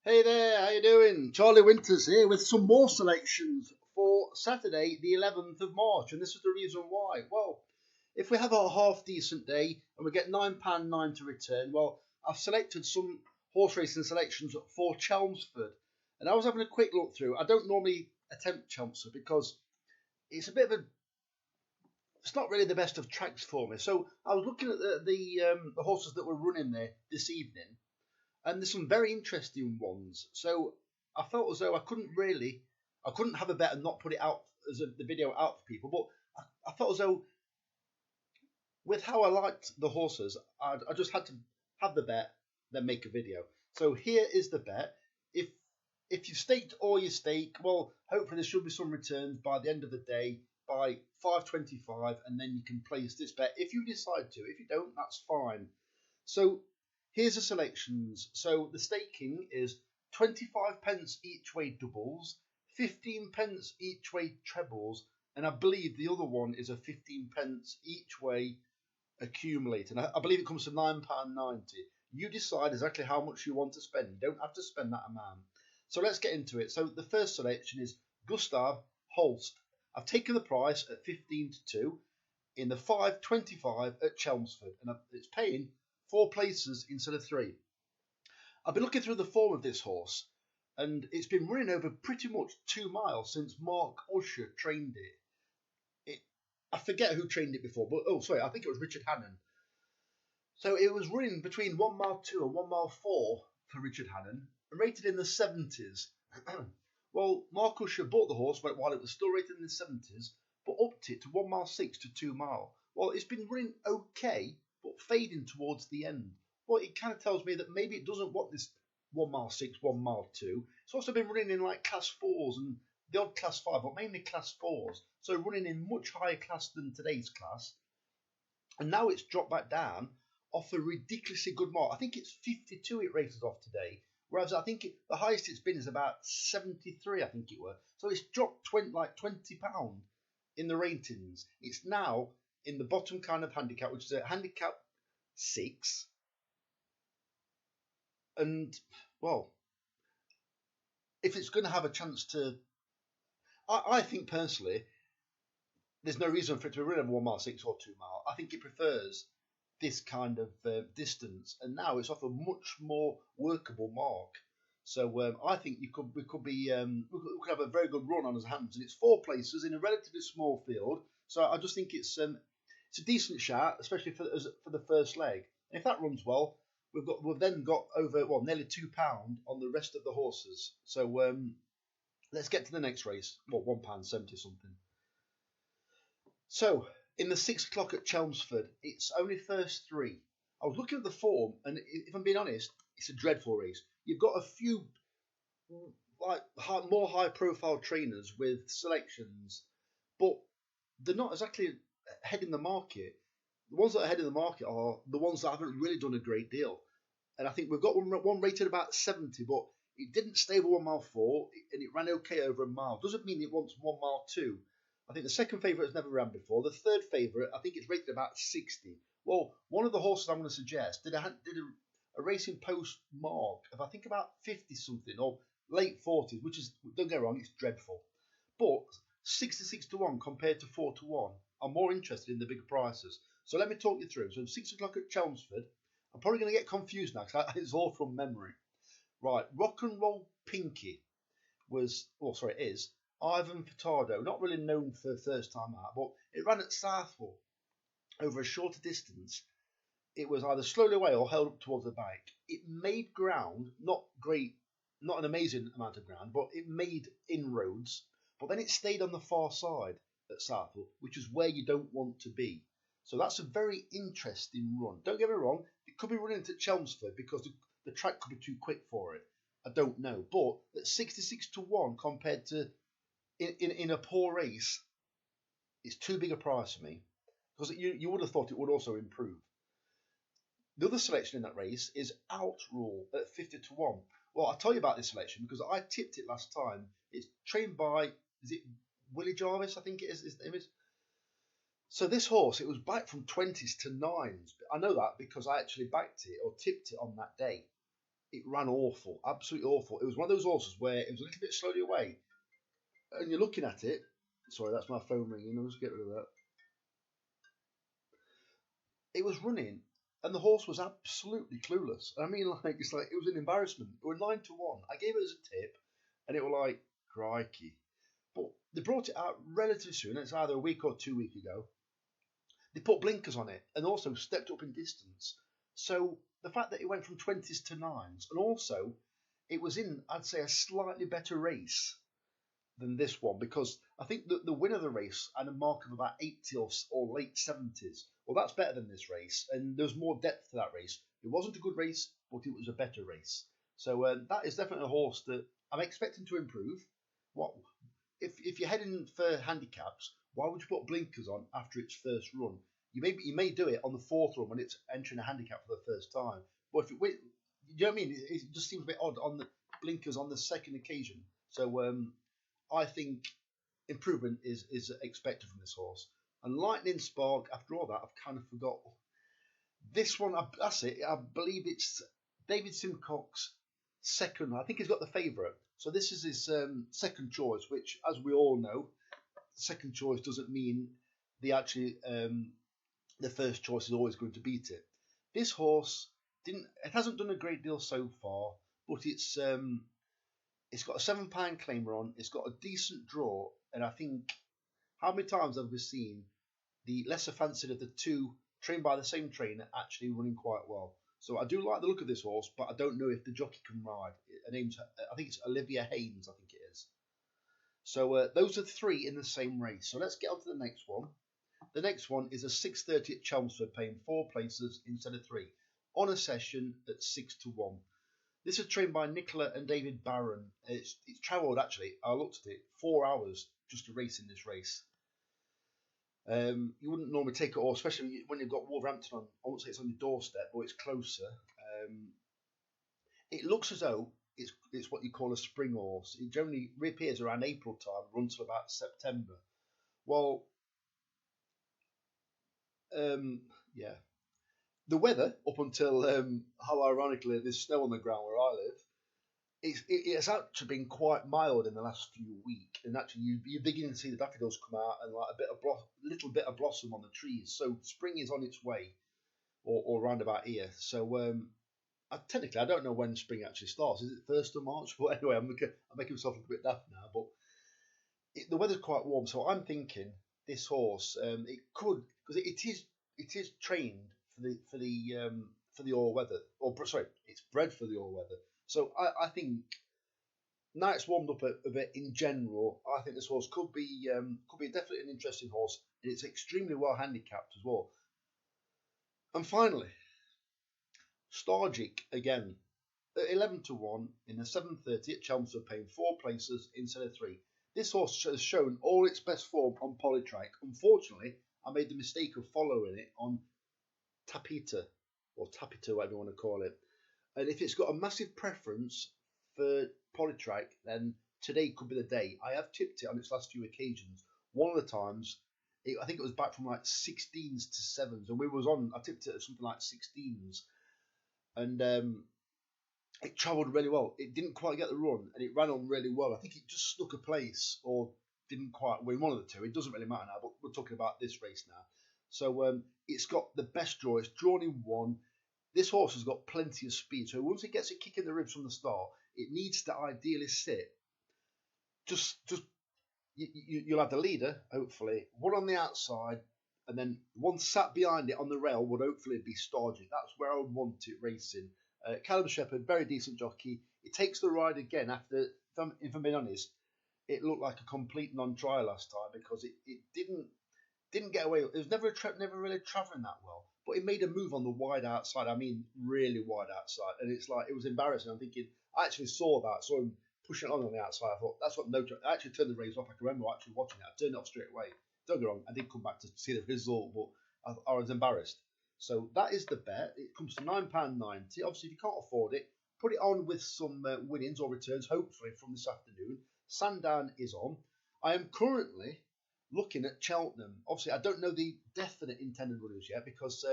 Hey there, how you doing? Charlie Winters here with some more selections for Saturday, the 11th of March, and this is the reason why. Well, if we have a half decent day and we get £9.9 to return, well, I've selected some horse racing selections for Chelmsford, and I was having a quick look through. I don't normally attempt Chelmsford because it's a bit of a it's not really the best of tracks for me. So I was looking at the horses that were running there this evening, and there's some very interesting ones. So I felt as though I couldn't have a bet and not put it out as the video out for people. But I felt as though with how I liked the horses, I just had to have the bet, then make a video. So here is the bet. If if you staked all your stake, well, hopefully there should be some returns by the end of the day by 5:25, and then you can place this bet if you decide to. If you don't, that's fine. So here's the selections. So the staking is 25 pence each way doubles, 15 pence each way trebles, and I believe the other one is a 15 pence each way accumulate. And I believe it comes to £9.90. You decide exactly how much you want to spend. You don't have to spend that amount. So let's get into it. So the first selection is Gustav Holst. I've taken the price at 15 to 2 in the 5:25 at Chelmsford, and it's paying 4 places instead of 3. I've been looking through the form of this horse, and it's been running over pretty much 2 miles since Mark Usher trained it. I forget who trained it before, but I think it was Richard Hannon. So it was running between 1 mile 2 and 1 mile 4 for Richard Hannon, and rated in the 70s. Well, Mark Usher bought the horse while it was still rated in the 70s, but upped it to 1 mile 6 to 2 mile. Well, it's been running okay, but fading towards the end. Well, it kind of tells me that maybe it doesn't want this 1 mile 6, 1 mile 2. It's also been running in like class 4s and the odd class 5, but mainly class 4s. So running in much higher class than today's class. And now it's dropped back down off a ridiculously good mark. I think it's 52 it races off today. Whereas I think the highest it's been is about 73, I think it were. So it's dropped £20 in the ratings. It's now in the bottom kind of handicap, which is a handicap 6. And, well, if it's going to have a chance to... I think personally, there's no reason for it to be running 1 mile 6 or 2 mile. I think it prefers this kind of distance, and now it's off a much more workable mark. So I think we could have a very good run on his hands, and it's 4 places in a relatively small field. So I just think it's a decent shout, especially for the first leg. And if that runs well, we've then got over nearly £2 on the rest of the horses. So let's get to the next race. £1.70 something. So in the 6 o'clock at Chelmsford, it's only first 3. I was looking at the form, and if I'm being honest, it's a dreadful race. You've got a few more high-profile trainers with selections, but they're not exactly ahead in the market. The ones that are ahead in the market are the ones that haven't really done a great deal. And I think we've got one rated about 70, but it didn't stay over 1 mile 4, and it ran okay over a mile. Doesn't mean it wants 1 mile 2. I think the second favourite has never ran before. The third favourite, I think it's rated about 60. Well, one of the horses I'm going to suggest did a racing post mark of I think about 50 something or late 40s, which is, don't get me wrong, it's dreadful. But 66 to 1 compared to 4 to 1, I'm more interested in the bigger prices. So let me talk you through. So 6 o'clock at Chelmsford, I'm probably going to get confused now because it's all from memory. Right, Rock and Roll Pinky is Ivan Furtado, not really known for first time out, but it ran at Southwell over a shorter distance. It was either slowly away or held up towards the back. It made ground, not great, not an amazing amount of ground, but it made inroads. But then it stayed on the far side at Southwell, which is where you don't want to be. So that's a very interesting run. Don't get me wrong, it could be running to Chelmsford because the track could be too quick for it. I don't know. But at 66 to 1 compared to in a poor race, it's too big a price for me because you would have thought it would also improve. The other selection in that race is Outrule at 50 to 1. Well, I'll tell you about this selection because I tipped it last time. It's trained by, is it Willie Jarvis? I think it is, his name is. So this horse, it was back from 20s to 9s. I know that because I actually backed it or tipped it on that day. it ran awful, absolutely awful. It was one of those horses where it was a little bit slowly away, and you're looking at it. Sorry, that's my phone ringing. I'll just get rid of that. It was running, and the horse was absolutely clueless. I mean, like it's like it was an embarrassment. It were 9-1. I gave it as a tip, and it were like crikey. But they brought it out relatively soon. It's either a week or 2 weeks ago. They put blinkers on it and also stepped up in distance. So the fact that it went from 20s to 9s, and also it was in, I'd say, a slightly better race than this one, because I think that the winner of the race had a mark of about 80 or late 70s. Well, that's better than this race, and there's more depth to that race. It wasn't a good race, but it was a better race. So that is definitely a horse that I'm expecting to improve. What if you're heading for handicaps? Why would you put blinkers on after its first run? You may do it on the fourth run when it's entering a handicap for the first time. But if you know what I mean? It just seems a bit odd on the blinkers on the second occasion. So I think improvement is expected from this horse. And Lightning Spark, after all that, I've kind of forgot. This one, that's it. I believe it's David Simcock's second. I think he's got the favourite. So this is his second choice, which, as we all know, second choice doesn't mean the first choice is always going to beat it. This horse it hasn't done a great deal so far, but it's got a £7 claimer on. It's got a decent draw, and I think how many times have we seen the lesser fancied of the two trained by the same trainer actually running quite well? So I do like the look of this horse, but I don't know if the jockey can ride. Her name's, I think it's Olivia Haynes, I think it is. So those are three in the same race. So let's get on to the next one. The next one is a 6:30 at Chelmsford, paying 4 places instead of 3, on a session at 6-1. This is trained by Nicola and David Barron. It's travelled, actually, I looked at it, 4 hours just to race in this race. You wouldn't normally take it all, especially when you've got Wolverhampton on. I won't say it's on your doorstep, but it's closer. It looks as though it's what you call a spring horse. It generally reappears around April time, runs till about September. Well, yeah. The weather, up until how ironically there's snow on the ground where I live, it's actually been quite mild in the last few weeks, and actually you're beginning to see the daffodils come out and like little bit of blossom on the trees. So spring is on its way, or round about here. So technically I don't know when spring actually starts. Is it 1st of March? But anyway, I'm making myself look a bit daft now. But the weather's quite warm, so I'm thinking this horse it could, because it is trained for the all weather, or sorry, it's bred for the all weather. So I think now it's warmed up a bit in general. I think this horse could be definitely an interesting horse, and it's extremely well handicapped as well. And finally, Stargic again at 11-1 in the 7:30 at Chelmsford, paying 4 places instead of 3. This horse has shown all its best form on Polytrack. Unfortunately, I made the mistake of following it on Tapita, or Tapita, whatever you want to call it. And if it's got a massive preference for Polytrack, then today could be the day. I have tipped it on its last few occasions. One of the times, I think it was back from like 16s to 7s, and I tipped it at something like 16s, and it travelled really well. It didn't quite get the run, and it ran on really well. I think it just stuck a place, or didn't quite win, one of the two. It doesn't really matter now, but we're talking about this race now. So it's got the best draw. It's drawn in 1. This horse has got plenty of speed. So once it gets a kick in the ribs from the start, it needs to ideally sit. You'll have the leader, hopefully, one on the outside, and then one sat behind it on the rail would hopefully be Stargic. That's where I would want it racing. Callum Shepherd, very decent jockey. It takes the ride again after, if I'm being honest, it looked like a complete non-trial last time, because it didn't get away. It was never really travelling that well, but it made a move on the wide outside. I mean, really wide outside, and it's like it was embarrassing. I'm thinking, I actually saw him pushing it on the outside. I thought that's what no. I actually turned the race off. I can remember actually watching it. I turned it off straight away. Don't get me wrong, I did come back to see the result, but I was embarrassed. So that is the bet. It comes to £9.90. Obviously, if you can't afford it, put it on with some winnings or returns, hopefully from this afternoon. Sandown is on. I am currently looking at Cheltenham. Obviously, I don't know the definite intended runners yet, because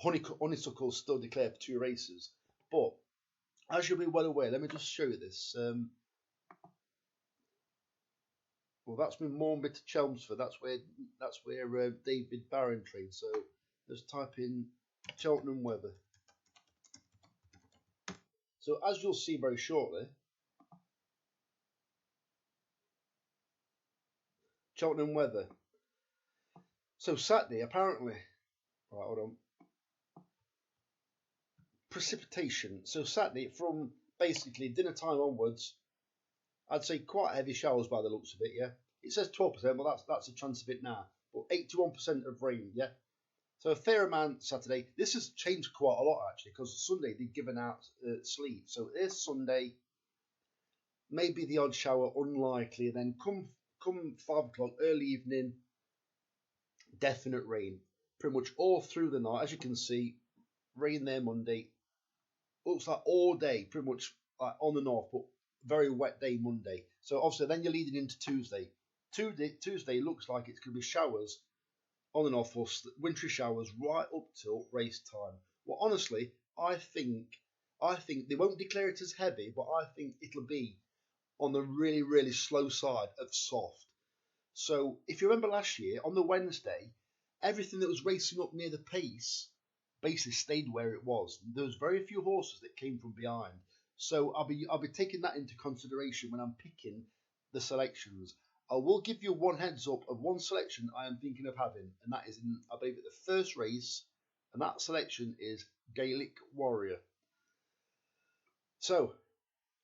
Honeysuckle's still declared for 2 races. But as you'll be well aware, let me just show you this. Well, that's been Mornby to Chelmsford. That's where David Barron trained. So let's type in Cheltenham weather. So as you'll see very shortly, Cheltenham weather. So Saturday, apparently, right, hold on. Precipitation. So Saturday, from basically dinner time onwards, I'd say quite heavy showers by the looks of it. Yeah, it says 12%, but that's a chance of it now. But 81% of rain. Yeah. So a fair amount Saturday. This has changed quite a lot actually, because Sunday they've given out sleep. So this Sunday, maybe the odd shower, unlikely. And then come 5 o'clock, early evening, definite rain. Pretty much all through the night, as you can see, rain there Monday. Looks like all day, pretty much like on and off, but very wet day Monday. So obviously then you're leading into Tuesday. Tuesday looks like it's going to be showers on and off, or wintry showers right up till race time. Well, honestly, I think they won't declare it as heavy, but I think it'll be on the really, really slow side of soft. So if you remember last year, on the Wednesday, everything that was racing up near the pace basically stayed where it was. There was very few horses that came from behind. So I'll be taking that into consideration when I'm picking the selections. I will give you one heads up of one selection I am thinking of having, and that is in, I believe, the first race, and that selection is Gaelic Warrior. So,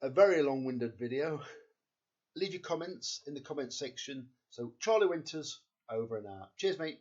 a very long-winded video. Leave your comments in the comment section. So, Charlie Winters, over and out. Cheers, mate.